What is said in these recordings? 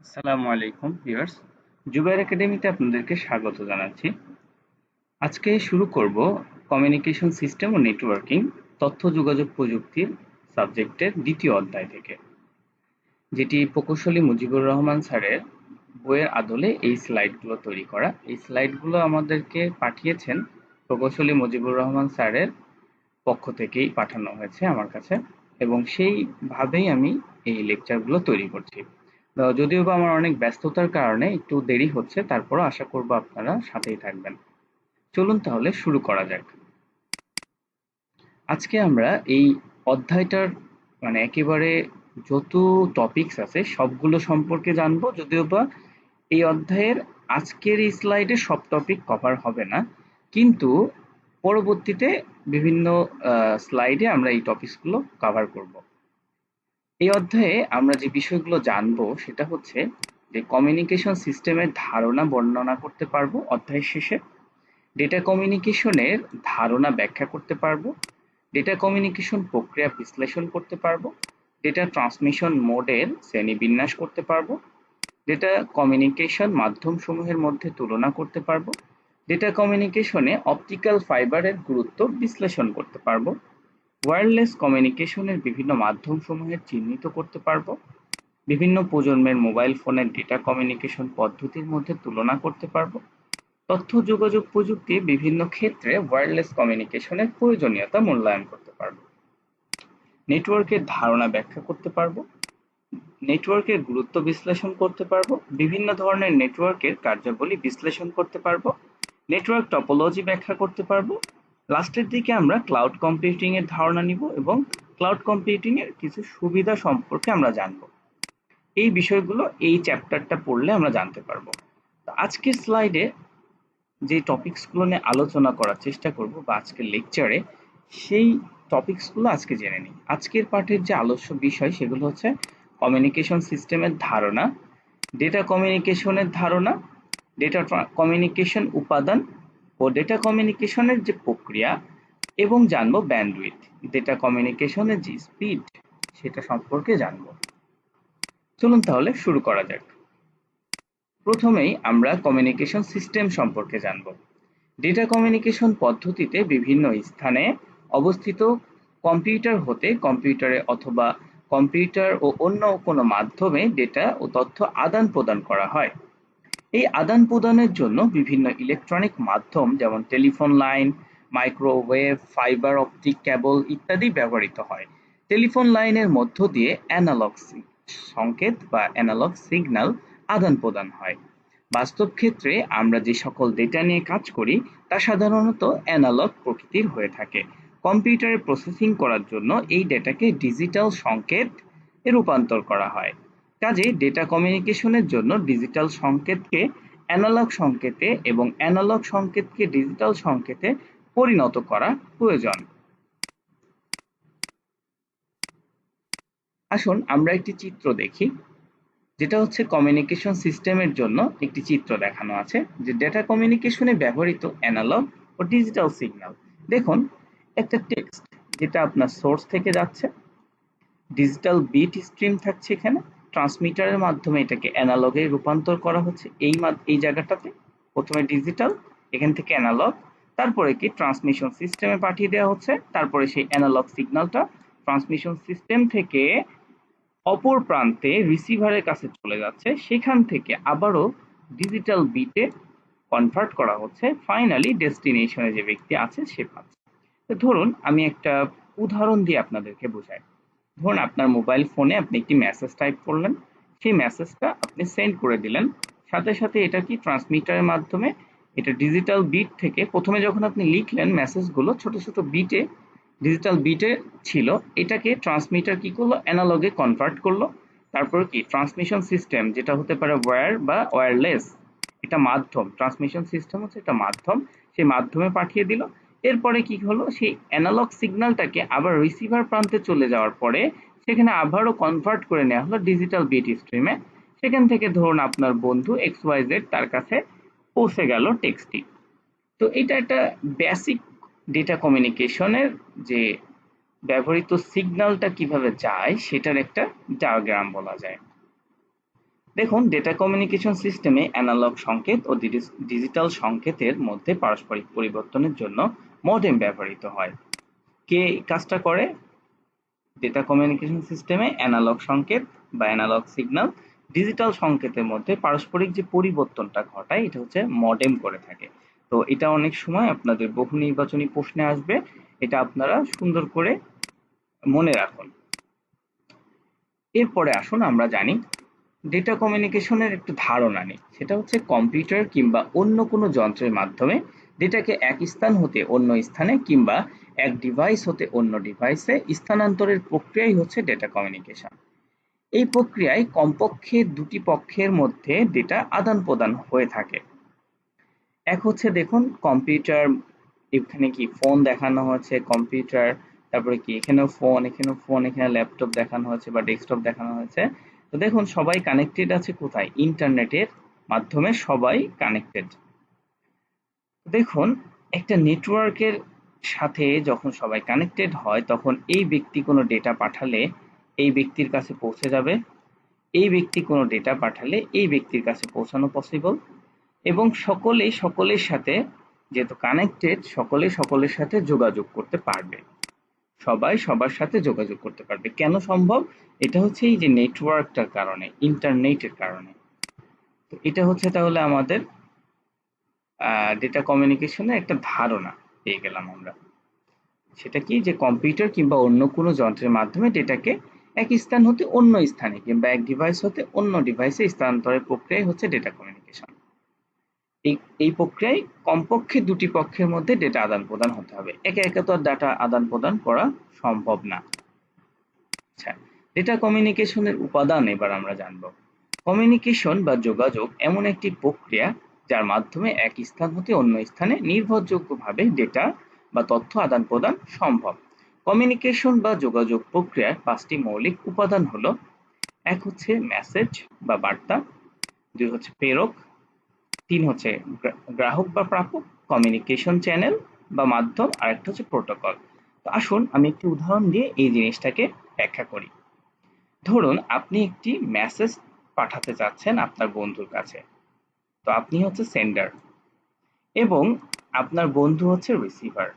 আসসালামু আলাইকুম ভিউয়ার্স, জুবায়ের একাডেমিতে আপনাদেরকে স্বাগত জানাচ্ছি। আজকে শুরু করব কমিউনিকেশন সিস্টেম ও নেটওয়ার্কিং তথ্য যোগাযোগ প্রযুক্তির সাবজেক্টের দ্বিতীয় অধ্যায় থেকে, যেটি প্রকৌশলী মুজিবুর রহমান স্যারের বইয়ের আদলে এই স্লাইডগুলো তৈরি করা। এই স্লাইডগুলো আমাদেরকে পাঠিয়েছেন প্রকৌশলী মুজিবুর রহমান স্যারের পক্ষ থেকেই পাঠানো হয়েছে আমার কাছে, এবং সেইভাবেই আমি এই লেকচারগুলো তৈরি করছি। যদিও বা আমার অনেক ব্যস্ততার কারণে একটু দেরি হচ্ছে, তারপরও আশা করব আপনারা সাথেই থাকবেন। চলুন তাহলে শুরু করা যাক। আজকে আমরা এই অধ্যায়টার একেবারে যত টপিকস আছে সবগুলো সম্পর্কে জানবো। যদিও বা এই অধ্যায়ের আজকের এই স্লাইডে সব টপিক কভার হবে না, কিন্তু পরবর্তীতে বিভিন্ন স্লাইডে আমরা এই টপিকসগুলো কভার করব। এই অধ্যায়ে আমরা যে বিষয়গুলো জানবো সেটা হচ্ছে যে কমিউনিকেশন সিস্টেমের ধারণা বর্ণনা করতে পারবো অধ্যায়ের শেষে, ডেটা কমিউনিকেশনের ধারণা ব্যাখ্যা করতে পারবো, ডেটা কমিউনিকেশন প্রক্রিয়া বিশ্লেষণ করতে পারবো, ডেটা ট্রান্সমিশন মোডের শ্রেণীবিন্যাস করতে পারবো, ডেটা কমিউনিকেশন মাধ্যমসমূহের মধ্যে তুলনা করতে পারবো, ডেটা কমিউনিকেশনে অপটিক্যাল ফাইবারের গুরুত্ব বিশ্লেষণ করতে পারবো, ওয়্যারলেস কমিউনিকেশনের বিভিন্ন মাধ্যমসমূহের চিহ্নিত করতে পারবো, বিভিন্ন প্রজন্মের মোবাইল ফোনের ডেটা কমিউনিকেশন পদ্ধতির মধ্যে তুলনা করতে পারবো, তথ্য যোগাযোগ প্রযুক্তির বিভিন্ন ক্ষেত্রে ওয়্যারলেস কমিউনিকেশনের প্রয়োজনীয়তা মূল্যায়ন করতে পারবো, নেটওয়ার্কের ধারণা ব্যাখ্যা করতে পারবো, নেটওয়ার্কের গুরুত্ব বিশ্লেষণ করতে পারবো, বিভিন্ন ধরনের নেটওয়ার্কের কার্যাবলী বিশ্লেষণ করতে পারবো, নেটওয়ার্ক টপোলজি ব্যাখ্যা করতে পারবো। লাস্টের দিকে আমরা ক্লাউড কম্পিউটিং এর ধারণা নিব এবং ক্লাউড কম্পিউটিং এর কিছু সুবিধা সম্পর্কে আমরা জানবো। এই বিষয়গুলো এই চ্যাপ্টারটা পড়লে আমরা জানতে পারবো। তো আজকের স্লাইডে যে টপিকসগুলো নিয়ে আলোচনা করার চেষ্টা করব বা আজকের লেকচারে সেই টপিকসগুলো আজকে জেনে নিই। আজকের পাঠের যে আলোচ্য বিষয় সেগুলো হচ্ছে কমিউনিকেশন সিস্টেমের ধারণা, ডেটা কমিউনিকেশনের ধারণা, ডেটা কমিউনিকেশন উপাদান ও ডেটা কমিউনিকেশনের যে প্রক্রিয়া, এবং জানবো ব্যান্ডউইথ, ডেটা কমিউনিকেশনের যে স্পিড সেটা সম্পর্কে জানবো। চলুন তাহলে শুরু করা যাক। প্রথমেই আমরা কমিউনিকেশন সিস্টেম সম্পর্কে জানব। ডেটা কমিউনিকেশন পদ্ধতিতে বিভিন্ন স্থানে অবস্থিত কম্পিউটার হতে কম্পিউটারে অথবা কম্পিউটার ও অন্য কোনো মাধ্যমে ডেটা ও তথ্য আদান প্রদান করা হয়। এই আদান প্রদানের জন্য বিভিন্ন ইলেকট্রনিক মাধ্যম যেমন telephone line, microwave, fibre optic cable ইত্যাদি ব্যবহৃত হয়। টেলিফোন লাইনের মধ্য দিয়ে অ্যানালগ সংকেত বা অ্যানালগ সিগন্যাল আদান প্রদান হয়। বাস্তব ক্ষেত্রে আমরা যে সকল ডেটা নিয়ে কাজ করি তা সাধারণত অ্যানালগ প্রকৃতির হয়ে থাকে। কম্পিউটারে প্রসেসিং করার জন্য এই ডেটাকে ডিজিটাল সংকেত এ রূপান্তর করা হয়। কাজেই ডেটা কমিউনিকেশনের জন্য ডিজিটাল সংকেতকে অ্যানালগ সংকেতে এবং অ্যানালগ সংকেতকে ডিজিটাল সংকেতে পরিণত করা প্রয়োজন। আসুন আমরা একটি চিত্র দেখি, যেটা হচ্ছে কমিউনিকেশন সিস্টেমের জন্য একটি চিত্র দেখানো আছে যে ডেটা কমিউনিকেশনে ব্যবহৃত অ্যানালগ ও ডিজিটাল সিগন্যাল। দেখুন একটা টেক্সট যেটা আপনার সোর্স থেকে যাচ্ছে, ডিজিটাল বিট স্ট্রিম থাকছে এখানে, ট্রান্সমিটারের মাধ্যমে এটাকে অ্যানালগে রূপান্তর করা হচ্ছে। এই জায়গাটাতে প্রথমে ডিজিটাল, এখান থেকে অ্যানালগ, তারপরে কি ট্রান্সমিশন সিস্টেমে পাঠিয়ে দেওয়া হচ্ছে, তারপরে সেই অ্যানালগ সিগন্যালটা ট্রান্সমিশন সিস্টেম থেকে অপর প্রান্তে রিসিভারের কাছে চলে যাচ্ছে, সেখান থেকে আবারও ডিজিটাল বিটে কনভার্ট করা হচ্ছে, ফাইনালি ডেস্টিনেশনে যে ব্যক্তি আছে সে পাচ্ছে। তো ধরুন আমি একটা উদাহরণ দিয়ে আপনাদেরকে বোঝাই। ধরুন আপনার মোবাইল ফোনে আপনি একটি মেসেজ টাইপ করলেন, সেই মেসেজটা আপনি সেন্ড করে দিলেন, সাথে সাথে এটা কি ট্রান্সমিটারের মাধ্যমে এটা ডিজিটাল বিট থেকে, প্রথমে যখন আপনি লিখলেন মেসেজগুলো ছোট ছোট বিটে ডিজিটাল বিটে ছিল, এটাকে ট্রান্সমিটার কি করলো, অ্যানালগে কনভার্ট করলো। তারপর কি ট্রান্সমিশন সিস্টেম, যেটা হতে পারে ওয়্যার বা ওয়্যারলেস, এটা মাধ্যম, ট্রান্সমিশন সিস্টেম হচ্ছে এটা মাধ্যম, সেই মাধ্যমে পাঠিয়ে দিল। এরপরে কি হলো, সেই অ্যানালগ সিগন্যালটাকে আবার রিসিভার প্রান্তে চলে যাওয়ার পরে সেখানে আবারও কনভার্ট করে নেওয়া হলো ডিজিটাল বিট স্ট্রিমে। সেখান থেকে ধরুন আপনার বন্ধু XYZ তার কাছে পৌঁছে গেল টেক্সটটি। তো এটা একটা বেসিক ডেটা কমিউনিকেশনের যে ব্যবহৃত সিগন্যালটা কিভাবে যায় সেটার একটা ডায়াগ্রাম বলা যায়। দেখুন, ডেটা কমিউনিকেশন সিস্টেমে অ্যানালগ সংকেত ও ডিজিটাল সংকেতের মধ্যে পারস্পরিক পরিবর্তনের জন্য মডেম ব্যবহৃত হয়। কে কাজটা করে? ডেটা কমিউনিকেশন সিস্টেমে অ্যানালগ সংকেত বা অ্যানালগ সিগন্যাল ডিজিটাল সংকেতের মধ্যে পারস্পরিক যে পরিবর্তনটা ঘটায় এটা হচ্ছে মডেম করে থাকে। তো এটা অনেক সময় আপনাদের বহু নির্বাচনী প্রশ্নে আসবে, এটা আপনারা সুন্দর করে মনে রাখুন। এরপরে আসুন আমরা জানি ডেটা কমিউনিকেশনের একটু ধারণা নেই, সেটা হচ্ছে কম্পিউটার কিংবা অন্য কোনো যন্ত্রের মাধ্যমে ডেটাকে এক স্থান হতে অন্য স্থানে কিংবা এক ডিভাইস হতে অন্য ডিভাইসে স্থানান্তরের প্রক্রিয়াই হচ্ছে ডেটা কমিউনিকেশন। এই প্রক্রিয়ায় কমপক্ষে দুটি পক্ষের মধ্যে ডেটা আদান প্রদান হয়ে থাকে। এক হচ্ছে দেখুন কম্পিউটার, এখানে কি ফোন দেখানো হচ্ছে, কম্পিউটার, তারপরে কি এখানেও ফোন, এখানে ল্যাপটপ দেখানো হচ্ছে বা ডেস্কটপ দেখানো হয়েছে। তো দেখুন সবাই কানেক্টেড আছে কোথায়? ইন্টারনেটের মাধ্যমে সবাই কানেক্টেড। দেখুন একটা নেটওয়ার্কের সাথে যখন সবাই কানেক্টেড হয় তখন এই ব্যক্তি কোনো ডেটা পাঠালে এই ব্যক্তির কাছে পৌঁছে যাবে, এই ব্যক্তি কোনো ডেটা পাঠালে এই ব্যক্তির কাছে পৌঁছানো পসিবল, এবং সকলেই সকলের সাথে, যেহেতু কানেক্টেড, সকলে সকলের সাথে যোগাযোগ করতে পারবে, সবাই সবার সাথে যোগাযোগ করতে পারবে। কেন সম্ভব? এটা হচ্ছে এই যে নেটওয়ার্কটার কারণে, ইন্টারনেটের কারণে। তো এটা হচ্ছে তাহলে আমাদের ডেটা কমিউনিকেশনের একটা ধারণা পেয়ে গেলাম আমরা। সেটা কি? যে কম্পিউটার কিংবা অন্য কোনো যন্ত্রের মাধ্যমে ডেটাকে এক স্থান হতে অন্য স্থানে কিংবা এক ডিভাইস হতে অন্য ডিভাইসে স্থানান্তরের প্রক্রিয়া হচ্ছে ডেটা কমিউনিকেশন। এই প্রক্রিয়ায় কমপক্ষে দুটি পক্ষের মধ্যে ডেটা আদান প্রদান হতে হবে, একে একে তো আর ডাটা আদান প্রদান করা সম্ভব না। আচ্ছা, ডেটা কমিউনিকেশনের উপাদান এবার আমরা জানব। কমিউনিকেশন বা যোগাযোগ এমন একটি প্রক্রিয়া যার মাধ্যমে এক স্থান হতে অন্য স্থানে নির্ভরযোগ্যভাবে ডেটা বা তথ্য আদান প্রদান সম্ভব। কমিউনিকেশন বা যোগাযোগ প্রক্রিয়ার 5টি মৌলিক উপাদান হলো: এক হচ্ছে মেসেজ বা বার্তা, 2 হচ্ছে প্রেরক, 3 হচ্ছে গ্রাহক বা প্রাপক, কমিউনিকেশন চ্যানেল বা মাধ্যম, আর একটা হচ্ছে প্রোটোকল। তো আসুন আমি একটি উদাহরণ দিয়ে এই জিনিসটাকে ব্যাখ্যা করি। ধরুন আপনি একটি মেসেজ পাঠাতে চাচ্ছেন আপনার বন্ধুর কাছে, তো আপনি হচ্ছে সেন্ডার এবং আপনার বন্ধু হচ্ছে রিসিভার।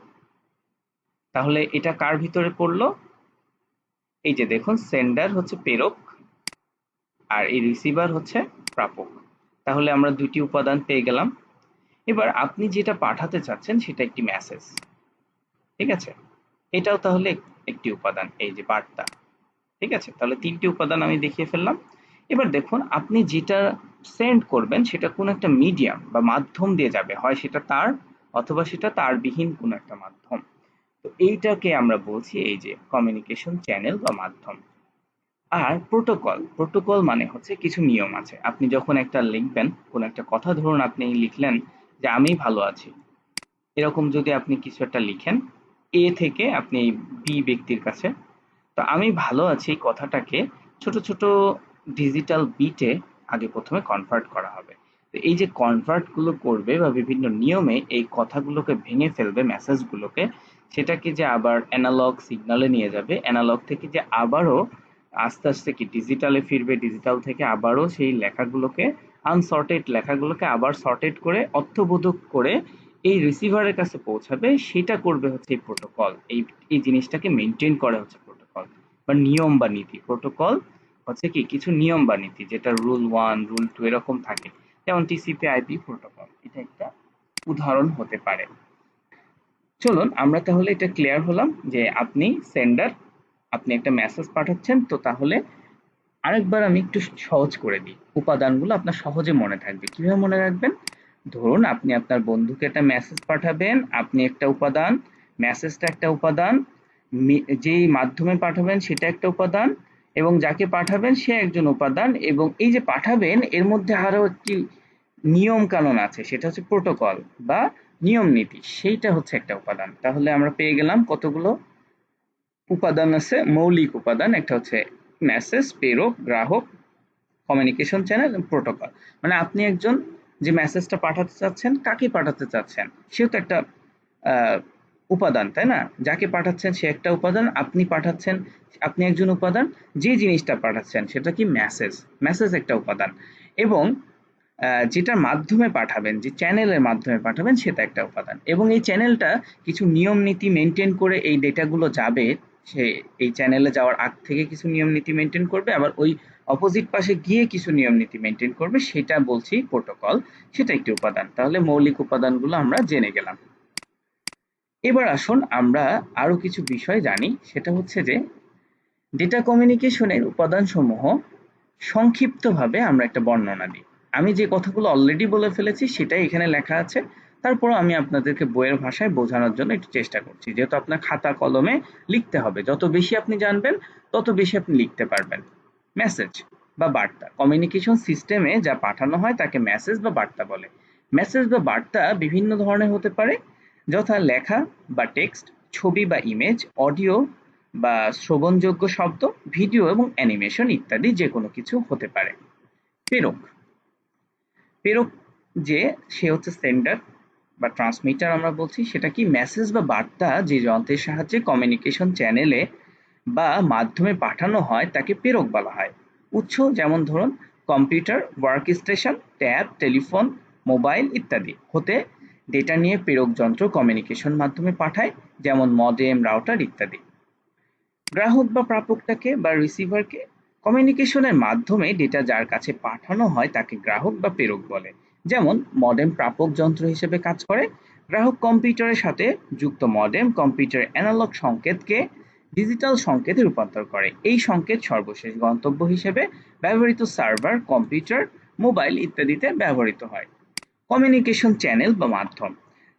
তাহলে এটা কার ভিতরে পড়লো? এই যে দেখুন, সেন্ডার হচ্ছে প্রেরক আর এই রিসিভার হচ্ছে প্রাপক। তাহলে আমরা দুটি উপাদান পেয়ে গেলাম। এবার আপনি যেটা পাঠাতে চাচ্ছেন সেটা একটি মেসেজ, ঠিক আছে? এটাও তাহলে একটি উপাদান, এই যে বার্তা, ঠিক আছে? তাহলে 3টি উপাদান আমি দেখিয়ে ফেললাম। এবার দেখুন আপনি যেটা সেন্ড করবেন সেটা কোন একটা মিডিয়াম বা মাধ্যম দিয়ে যাবে, হয় সেটা তার অথবা সেটা তারবিহীন কোনো একটা মাধ্যম। তো এইটাকে আমরা বলছি এই যে কমিউনিকেশন চ্যানেল বা মাধ্যম। আর প্রোটোকল, প্রোটোকল মানে হচ্ছে কিছু নিয়ম আছে। আপনি যখন একটা লিখবেন, কোন একটা কথা, ধরুন আপনি লিখলেন যে আমি ভালো আছি, এরকম যদি আপনি কিছু একটা লিখেন এ থেকে আপনি বি ব্যক্তির কাছে, তো আমি ভালো আছি এই কথাটাকে ছোট ছোট ডিজিটাল বিটে আগে প্রথমে কনভার্ট করা হবে। তো এই যে কনভার্ট গুলো করবে বা বিভিন্ন নিয়মে এই কথাগুলোকে ভেঙে ফেলবে, মেসেজগুলোকে, সেটাকে যে আবার অ্যানালগ সিগন্যালে নিয়ে যাবে, অ্যানালগ থেকে যে আবারও আস্তে আস্তে কি ডিজিটালে ফিরবে, ডিজিটাল থেকে আবারও সেই লেখাগুলোকে, আনসর্টেড লেখাগুলোকে আবার সর্টেড করে অর্থবোধক করে এই রিসিভারের কাছে পৌঁছাবে, সেটা করবে হচ্ছে এই প্রোটোকল। এই জিনিসটাকে মেনটেন করে হচ্ছে প্রোটোকল বা নিয়ম বা নীতি। প্রোটোকল হচ্ছে কি কিছু নিয়ম বা নীতি, যেটা রুল 1 রুল 2 এরকম থাকে, যেমন টিসিপি আইপি প্রোটোকল, এটা একটা উদাহরণ হতে পারে। চলুন আমরা তাহলে এটা ক্লিয়ার হলাম যে আপনি সেন্ডার, আপনি একটা মেসেজ পাঠাচ্ছেন। তো তাহলে আরেকবার আমি একটু সহজ করে দিই, উপাদানগুলো আপনার সহজে মনে থাকবে। কিভাবে মনে রাখবেন? ধরুন আপনি আপনার বন্ধুকে একটা মেসেজ পাঠাবেন, আপনি একটা উপাদান, মেসেজটা একটা উপাদান, যেই মাধ্যমে পাঠাবেন সেটা একটা উপাদান, এবং যাকে পাঠাবেন সে একজন উপাদান, এবং এই যে পাঠাবেন এর মধ্যে আরো একটি নিয়ম কানুন আছে, সেটা হচ্ছে প্রোটোকল বা নিয়ম নীতি, সেইটা হচ্ছে একটা উপাদান। তাহলে আমরা পেয়ে গেলাম কতগুলো উপাদান আছে, মৌলিক উপাদান। একটা হচ্ছে মেসেজ, প্রেরক, গ্রাহক, কমিউনিকেশন চ্যানেল, প্রোটোকল। মানে আপনি একজন যে মেসেজটা পাঠাতে চাচ্ছেন, কাকে পাঠাতে চাচ্ছেন, সেও তো একটা উপাদান, তাই না? যাকে পাঠাচ্ছেন সে একটা উপাদান, আপনি পাঠাচ্ছেন, আপনি একজন উপাদান, যে জিনিসটা পাঠাচ্ছেন সেটা কি মেসেজ, মেসেজ একটা উপাদান, এবং যেটার মাধ্যমে পাঠাবেন, যে চ্যানেলের মাধ্যমে পাঠাবেন সেটা একটা উপাদান, এবং এই চ্যানেলটা কিছু নিয়ম নীতি মেনটেন করে এই ডেটাগুলো যাবে, সে এই চ্যানেলে যাওয়ার আগ থেকে কিছু নিয়ম নীতি মেনটেন করবে, আবার ওই অপোজিট পাশে গিয়ে কিছু নিয়ম নীতি মেনটেন করবে, সেটা বলছি প্রোটোকল, সেটা একটি উপাদান। তাহলে মৌলিক উপাদানগুলো আমরা জেনে গেলাম। এবার আসুন আমরা আরো কিছু বিষয় জানি, সেটা হচ্ছে যে ডেটা কমিউনিকেশনের উপাদানসমূহ সংক্ষিপ্তভাবে আমরা একটা বর্ণনা দিই। আমি যে কথাগুলো অলরেডি বলে ফেলেছি সেটাই এখানে লেখা আছে, তারপরও আমি আপনাদেরকে বইয়ের ভাষায় বোঝানোর জন্য একটু চেষ্টা করছি, যেহেতু আপনার খাতা কলমে লিখতে হবে, যত বেশি আপনি জানবেন তত বেশি আপনি লিখতে পারবেন। মেসেজ বা বার্তা, কমিউনিকেশন সিস্টেমে যা পাঠানো হয় তাকে মেসেজ বা বার্তা বলে। মেসেজ বা বার্তা বিভিন্ন ধরনের হতে পারে, যথা লেখা বা টেক্সট, ছবি বা ইমেজ, অডিও বা শ্রবণযোগ্য শব্দ, ভিডিও এবং অ্যানিমেশন ইত্যাদি যে কোনো কিছু হতে পারে। প্রেরক, প্রেরক যে সে হচ্ছে সেন্ডার বা ট্রান্সমিটার আমরা বলছি, সেটা কি মেসেজ বা বার্তা যে যন্ত্রের সাহায্যে কমিউনিকেশন চ্যানেলে বা মাধ্যমে পাঠানো হয় তাকে প্রেরক বলা হয়। উৎস যেমন ধরুন computer, work station, tab, telephone, mobile ইত্যাদি হতে ডেটা নিয়ে প্রেরক যন্ত্র কমিউনিকেশন মাধ্যমে পাঠায়, যেমন মডেম, রাউটার ইত্যাদি। গ্রাহক বা প্রাপকটাকে বা রিসিভারকে, কমিউনিকেশনের মাধ্যমে ডেটা যার কাছে পাঠানো হয় তাকে গ্রাহক বা প্রেরক বলে। যেমন মডেম প্রাপক যন্ত্র হিসেবে কাজ করে, গ্রাহক কম্পিউটারের সাথে যুক্ত মডেম কম্পিউটারের অ্যানালগ সংকেতকে ডিজিটাল সংকেতে রূপান্তর করে, এই সংকেত সর্বশেষ গন্তব্য হিসেবে ব্যবহৃত সার্ভার, কম্পিউটার, মোবাইল ইত্যাদিতে ব্যবহৃত হয়। কমিউনিকেশন চ্যানেল বা মাধ্যম,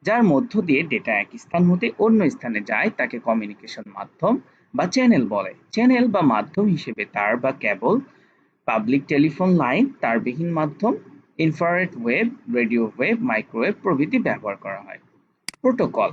যার মধ্য দিয়ে ডেটা এক স্থান হতে অন্য স্থানে যায় তাকে কমিউনিকেশন মাধ্যম বা চ্যানেল বলে। চ্যানেল বা মাধ্যম হিসেবে তার বা কেবল, পাবলিক টেলিফোন লাইন, তারবিহীন মাধ্যম, infrared wave, radio wave, microwave প্রভৃতি ব্যবহার করা হয়। প্রোটোকল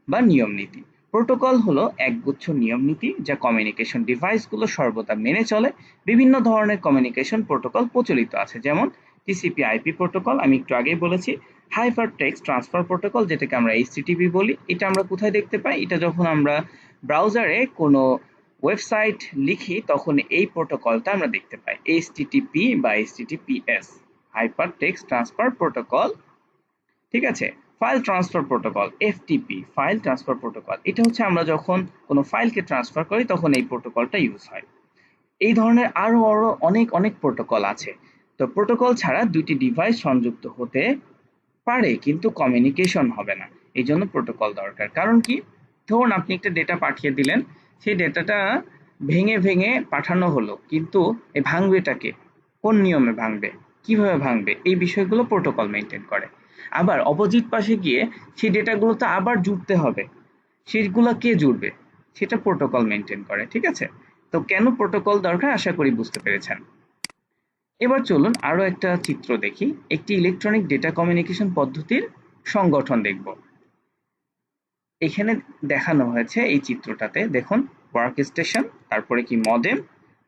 বা নিয়ম নীতি, প্রোটোকল হলো একগুচ্ছ নিয়ম নীতি যা কমিউনিকেশন ডিভাইসগুলো সর্বদা মেনে চলে। বিভিন্ন ধরনের কমিউনিকেশন প্রোটোকল প্রচলিত আছে, যেমন টিসিপি আইপি প্রোটোকল, আমি একটু আগেই বলেছি, হাইপার টেক্সট ট্রান্সফার প্রোটোকল যেটাকে আমরা এইচটিটিপি বলি। এটা আমরা কোথায় দেখতে পাই? এটা যখন আমরা ব্রাউজারে কোনো ওয়েবসাইট লিখি তখন এই প্রোটোকলটা আমরা দেখতে পাই, এইচটিটিপি বা HTTPS, hyper text transfer protocol. ঠিক আছে, file transfer protocol, FTP, file transfer protocol, এটা হচ্ছে আমরা যখন কোনো ফাইলকে ট্রান্সফার করি তখন এই প্রোটোকলটা ইউজ হয়। এই ধরনের আরো আরো অনেক অনেক প্রোটোকল আছে। তো প্রোটোকল ছাড়া দুইটি ডিভাইস সংযুক্ত হতে পারে কিন্তু কমিউনিকেশন হবে না, এই জন্য প্রোটোকল দরকার। কারণ কি, ধরুন আপনি একটা ডেটা পাঠিয়ে দিলেন, সেই ডেটাটা ভেঙে ভেঙে পাঠানো হলো, কিন্তু এই ভাঙবেটাকে, কোন নিয়মে ভাঙবে, কিভাবে ভাঙবে, এই বিষয়গুলো প্রোটোকল মেনটেন করে। আবার অপোজিট পাশে গিয়ে সেই ডেটাগুলো তো আবার জুড়তে হবে, সেগুলো কে জুড়বে, সেটা প্রোটোকল মেনটেন করে। ঠিক আছে, তো কেন প্রোটোকল দরকার আশা করি বুঝতে পেরেছেন। এবার চলুন আরো একটা চিত্র দেখি, একটি ইলেকট্রনিক ডেটা কমিউনিকেশন পদ্ধতির সংগঠন দেখব। এখানে দেখানো হয়েছে এই চিত্রটাতে, দেখুন ওয়ার্ক স্টেশন, তারপরে কি মডেম,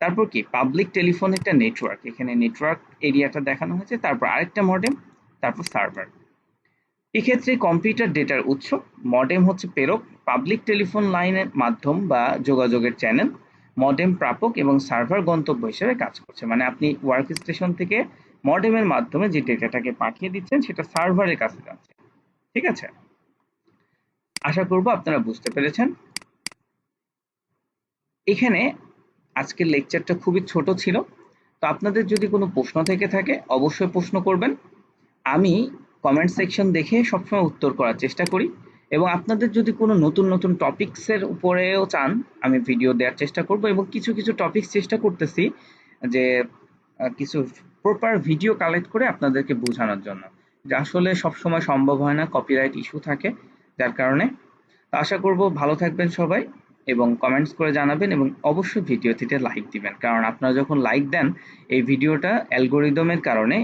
তারপর কি পাবলিক টেলিফোন একটা নেটওয়ার্ক, এখানে নেটওয়ার্ক এরিয়াটা দেখানো হয়েছে, তারপর আরেকটা মডেম, তারপর সার্ভার। এক্ষেত্রে কম্পিউটার ডেটার উৎস, মডেম হচ্ছে প্রেরক, পাবলিক টেলিফোন লাইনের মাধ্যম বা যোগাযোগের চ্যানেল, মডেম প্রাপক এবং সার্ভার গন্তব্য হিসেবে কাজ করছে। মানে আপনি ওয়ার্ক স্টেশন থেকে মডেমের মাধ্যমে যে ডেটাটাকে পাঠিয়ে দিচ্ছেন সেটা সার্ভারের কাছে যাচ্ছে। ঠিক আছে, আশা করব আপনারা বুঝতে পেরেছেন। এখানে আজকের লেকচারটা খুবই ছোট ছিল, তো আপনাদের যদি কোনো প্রশ্ন থেকে থাকে অবশ্যই প্রশ্ন করবেন, আমি কমেন্ট সেকশন দেখে সবসময় উত্তর করার চেষ্টা করি, এবং আপনাদের যদি কোনো নতুন নতুন টপিকসের উপরেও চান আমি ভিডিও দেওয়ার চেষ্টা করব, এবং কিছু কিছু টপিকস চেষ্টা করতেছি যে কিছু প্রপার ভিডিও কালেক্ট করে আপনাদেরকে বোঝানোর জন্য, যে আসলে সবসময় সম্ভব হয় না, কপিরাইট ইস্যু থাকে যার কারণে। তো আশা করব ভালো থাকবেন সবাই এবং কমেন্টস করে জানাবেন, এবং অবশ্যই ভিডিওটিতে লাইক দিবেন, কারণ আপনারা যখন লাইক দেন এই ভিডিওটা অ্যালগোরিদমের কারণে,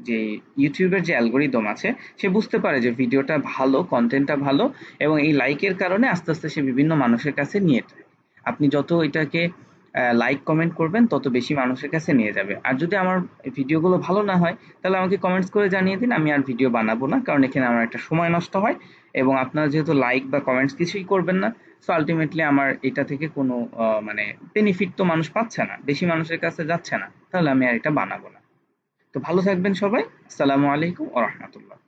যে ইউটিউবের যে অ্যালগোরিদম আছে সে বুঝতে পারে যে ভিডিওটা ভালো, কন্টেন্টটা ভালো, এবং এই লাইকের কারণে আস্তে আস্তে সে বিভিন্ন মানুষের কাছে নিয়ে যায়। আপনি যত এটাকে লাইক কমেন্ট করবেন তত বেশি মানুষের কাছে নিয়ে যাবে। আর যদি আমার ভিডিওগুলো ভালো না হয় তাহলে আমাকে কমেন্টস করে জানিয়ে দিন, আমি আর ভিডিও বানাবো না, কারণ এখানে আমার একটা সময় নষ্ট হয়। এবং আপনারা যেহেতু লাইক বা কমেন্টস কিছুই করবেন না, সো আলটিমেটলি আমার এটা থেকে কোনো মানে বেনিফিট তো মানুষ পাচ্ছে না, বেশি মানুষের কাছে যাচ্ছে না, তাহলে আমি আর এটা বানাবো না। তো ভালো থাকবেন সবাই। আসসালামু আলাইকুম ওয়া রাহমাতুল্লাহ।